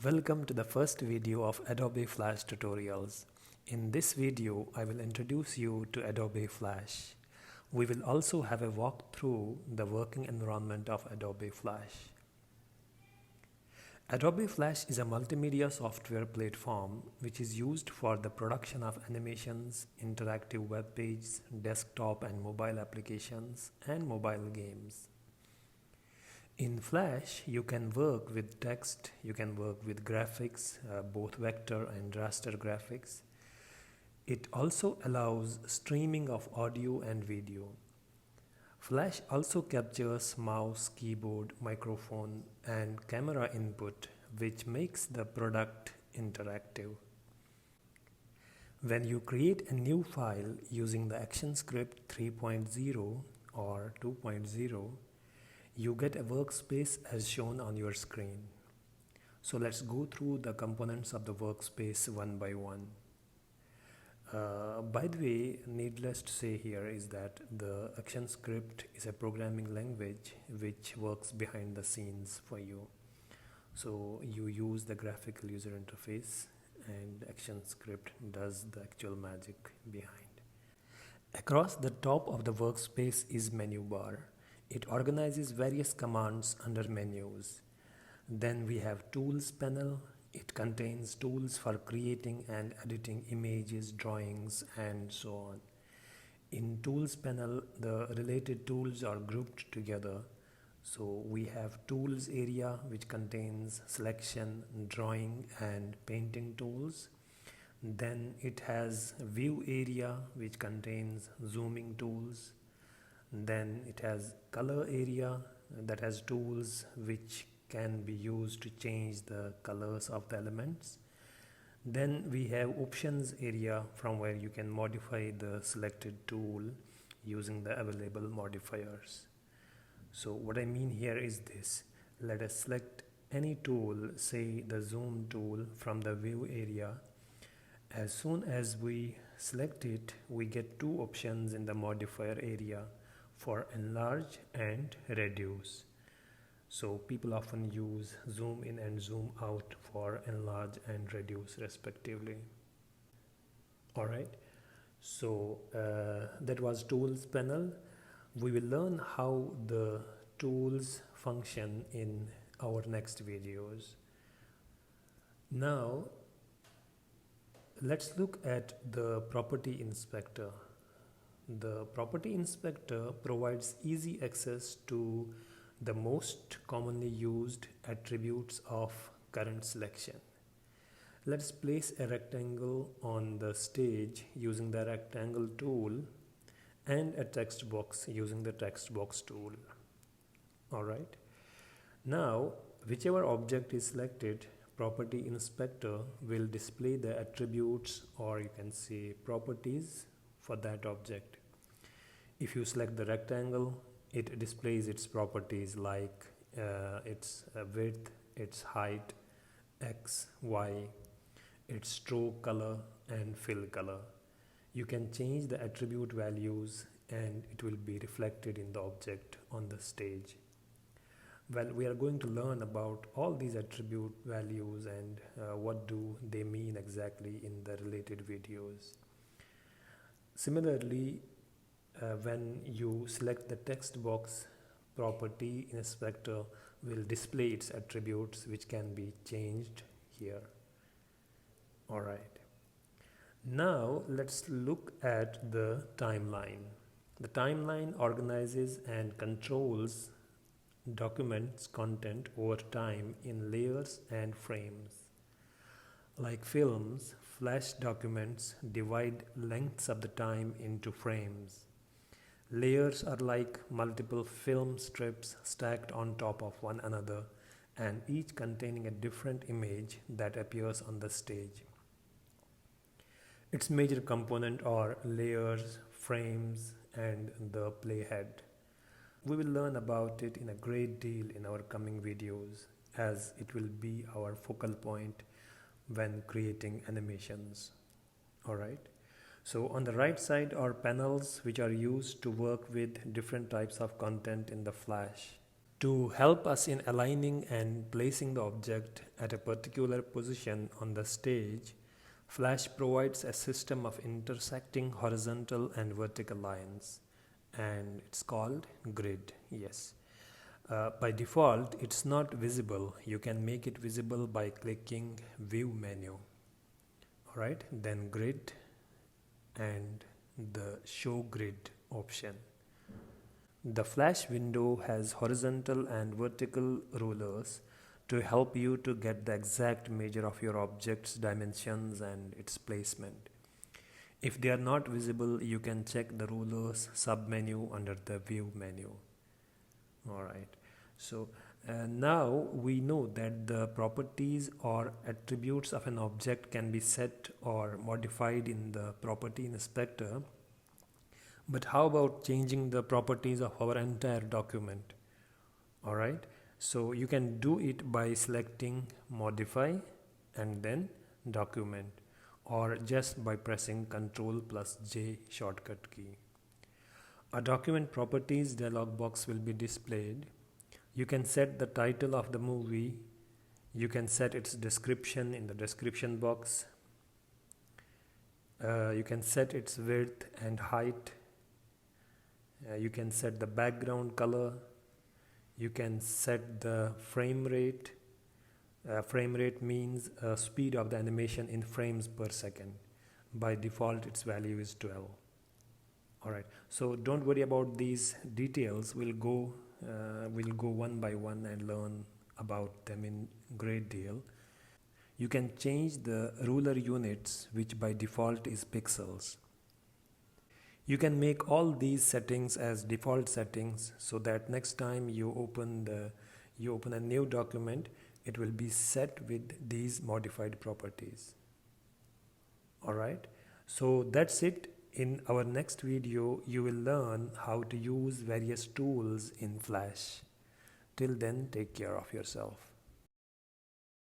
Welcome to the first video of Adobe Flash tutorials. In this video, I will introduce you to Adobe Flash. We will also have a walk through the working environment of Adobe Flash. Adobe Flash is a multimedia software platform which is used for the production of animations, interactive web pages, desktop and mobile applications, and mobile games. In Flash, you can work with text, you can work with graphics, both vector and raster graphics. It also allows streaming of audio and video. Flash also captures mouse, keyboard, microphone, and camera input, which makes the product interactive. When you create a new file using the ActionScript 3.0 or 2.0, you get a workspace as shown on your screen. So let's go through the components of the workspace one by one. By the way, needless to say here is that the ActionScript is a programming language which works behind the scenes for you. So you use the graphical user interface and ActionScript does the actual magic behind. Across the top of the workspace is menu bar. It organizes various commands under menus. Then we have Tools panel. It contains tools for creating and editing images, drawings, and so on. In Tools panel, the related tools are grouped together. So we have Tools area, which contains selection, drawing, and painting tools. Then it has View area, which contains zooming tools. Then it has color area that has tools which can be used to change the colors of the elements. Then we have options area from where you can modify the selected tool using the available modifiers. So what I mean here is this. Let us select any tool, say the zoom tool, from the view area. As soon as we select it, we get two options in the modifier area for enlarge and reduce. So people often use zoom in and zoom out for enlarge and reduce respectively. Alright, so that was tools panel. We will learn how the tools function in our next videos. Now let's look at the property inspector. The property inspector provides easy access to the most commonly used attributes of current selection. Let's place a rectangle on the stage using the rectangle tool and a text box using the text box tool. Alright. Now, whichever object is selected, property inspector will display the attributes, or you can say properties, for that object. If you select the rectangle, it displays its properties like its width, its height, x, y, its stroke color and fill color. You can change the attribute values and it will be reflected in the object on the stage. Well, we are going to learn about all these attribute values and what do they mean exactly in the related videos. Similarly, when you select the text box, property inspector will display its attributes which can be changed here. Alright. Now let's look at the timeline. The timeline organizes and controls documents content over time in layers and frames. Like films, Flash documents divide lengths of the time into frames. Layers are like multiple film strips stacked on top of one another and each containing a different image that appears on the stage. Its major component are layers, frames, and the playhead. We will learn about it in a great deal in our coming videos as it will be our focal point when creating animations. Alright. So on the right side are panels which are used to work with different types of content in the Flash. To help us in aligning and placing the object at a particular position on the stage, Flash provides a system of intersecting horizontal and vertical lines, and it's called grid. Yes. By default, it's not visible. You can make it visible by clicking View menu. Alright, then Grid and the Show Grid option. The Flash window has horizontal and vertical rulers to help you to get the exact measure of your object's dimensions and its placement. If they are not visible, you can check the rulers submenu under the View menu. Alright, so now we know that the properties or attributes of an object can be set or modified in the property inspector. But how about changing the properties of our entire document? Alright, so you can do it by selecting Modify and then Document, or just by pressing Ctrl+J shortcut key. A document properties dialog box will be displayed. You can set the title of the movie. You can set its description in the description box. You can set its width and height. You can set the background color. You can set the frame rate. Frame rate means speed of the animation in frames per second. By default, its value is 12. Alright, so don't worry about these details. We'll go one by one and learn about them in great deal. You can change the ruler units, which by default is pixels. You can make all these settings as default settings so that next time you open a new document, it will be set with these modified properties. Alright, so that's it. In our next video, you will learn how to use various tools in Flash. Till then, take care of yourself.